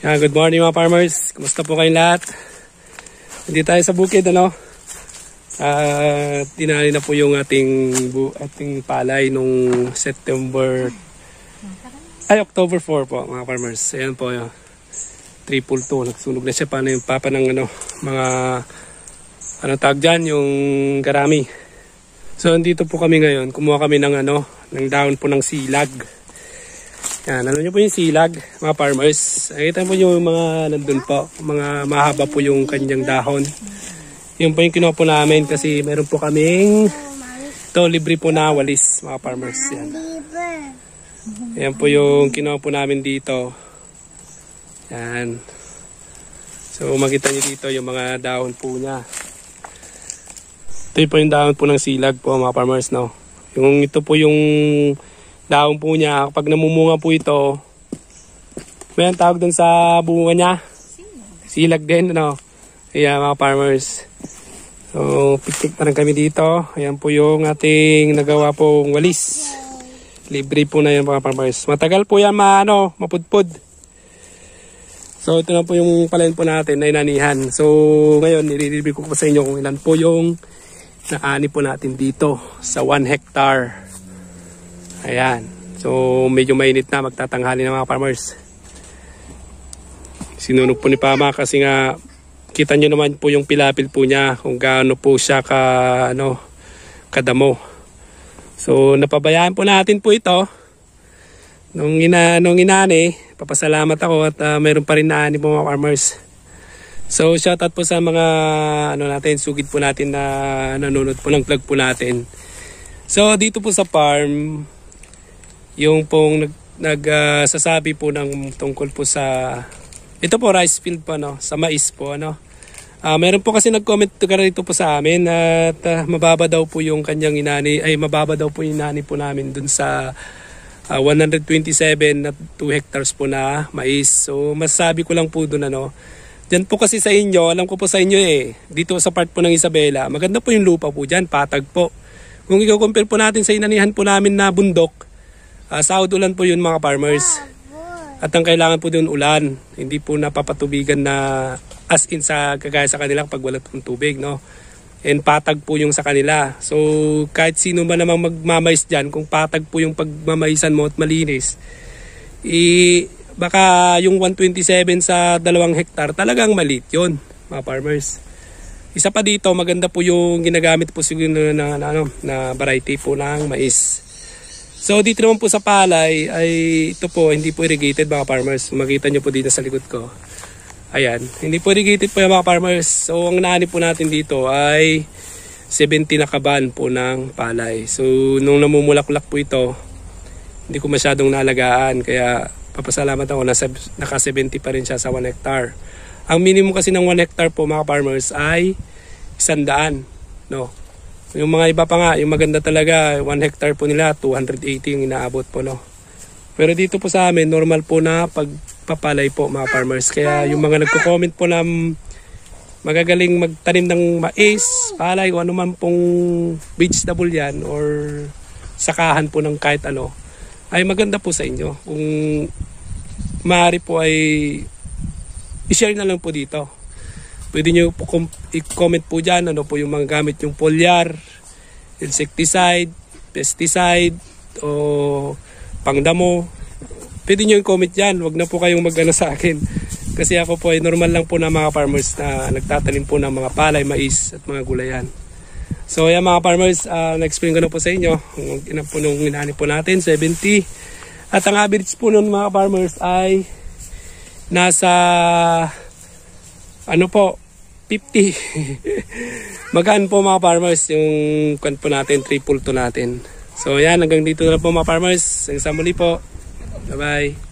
Good morning mga farmers. Kumusta po kayong lahat? Hindi tayo sa bukid, ano? Tinali na po yung ating palay nung October 4 po mga farmers. Ayan po yun. 3-2. Nagsunog na siya. Paano yung papa ng tawag dyan? Yung garami. So, andito po kami ngayon. Kumuha kami ng dahon po ng silag. Yan, alam nyo po yung silag, mga farmers. Nakita po yung mga nandun po. Mga mahaba po yung kanyang dahon. Yun po yung kinuha po namin kasi meron po kaming libre po na walis, mga farmers. Yan. Yan po yung kinuha po namin dito. Yan. So, makita nyo dito yung mga dahon po niya. Ito po yung dahon po ng silag po, mga farmers, no? Yung ito po yung dahon po niya. Kapag namumunga po ito, may ang tawag dun sa bunga niya. Silag din, ano? Ayan, mga farmers. So, piknik na rin kami dito. Ayan po yung ating nagawa pong walis. Libre po na yan, mga farmers. Matagal po yan mapudpud. So, ito na po yung palayan po natin na inanihan. So, ngayon, nililibig ko po sa inyo kung ilan po yung naani po natin dito sa 1 hectare. Ayan. So, medyo mainit na. Magtatanghali na mga farmers. Sinunog po ni Pama kasi nga kita nyo naman po yung pilapil po niya kung gaano po siya kadamo. So, napabayaan po natin po ito. Nung inani, papasalamat ako at mayroon pa rin naani po mga farmers. So, shoutout po sa mga sugid po natin na nanonood po ng vlog po natin. So, dito po sa farm, yung pong nagsasabi po ng tungkol po sa ito po rice field po sa mais po meron po kasi nag-comment dito po sa amin at mababa daw po yung kanyang mababa daw po yung inani po namin dun sa 127 na 2 hectares po na mais. So masasabi ko lang po dun diyan po kasi sa inyo, alam ko po sa inyo dito sa part po ng Isabela, maganda po yung lupa po diyan, patag po. Kung i-compare po natin sa inanihan po namin na bundok, sahod ulan po yun mga farmers. At ang kailangan po doon ulan. Hindi po napapatubigan na as in sa kagaya sa kanila pag wala pong tubig. No? And patag po yung sa kanila. So kahit sino man namang magmamais dyan, kung patag po yung pagmamaisan mo at malinis, baka yung 127 sa 2 hektar talagang maliit yun mga farmers. Isa pa dito, maganda po yung ginagamit po siguro na variety po ng mais. So dito naman po sa palay ay ito po hindi po irrigated mga farmers. Makita nyo po dito sa likod ko. Ayan, hindi po irrigated po yung mga farmers. So ang naani po natin dito ay 70 na kaban po ng palay. So nung namumulak-lak po ito, hindi ko masyadong nalagaan. Kaya papasalamat ako naka 70 pa rin siya sa 1 hectare. Ang minimum kasi ng 1 hectare po mga farmers ay 100. No? Yung mga iba pa nga, yung maganda talaga, 1 hectare po nila, 280 yung inaabot po, no. Pero dito po sa amin, normal po na pagpapalay po mga farmers. Kaya yung mga nagko-comment po na magagaling magtanim ng mais, palay, o anuman pong vegetable yan, or sakahan po ng kahit ano, ay maganda po sa inyo. Kung maaari po ay i-share na lang po dito. Pwede nyo po i-comment po dyan ano po yung mga gamit yung foliar, insecticide, pesticide, o pangdamo. Pwede nyo i-comment dyan. Huwag na po kayong mag-ano sa akin. Kasi ako po ay normal lang po na mga farmers na nagtatanim po ng mga palay, mais at mga gulayan. So yan mga farmers, na-explain ko na po sa inyo. Ilan po nung inani po natin, 70. At ang average po nun mga farmers ay nasa 50. Magaan po mga farmers yung kwan po natin, 3-2 natin. So yan, hanggang dito na po mga farmers. Hanggang sa muli po. Bye bye.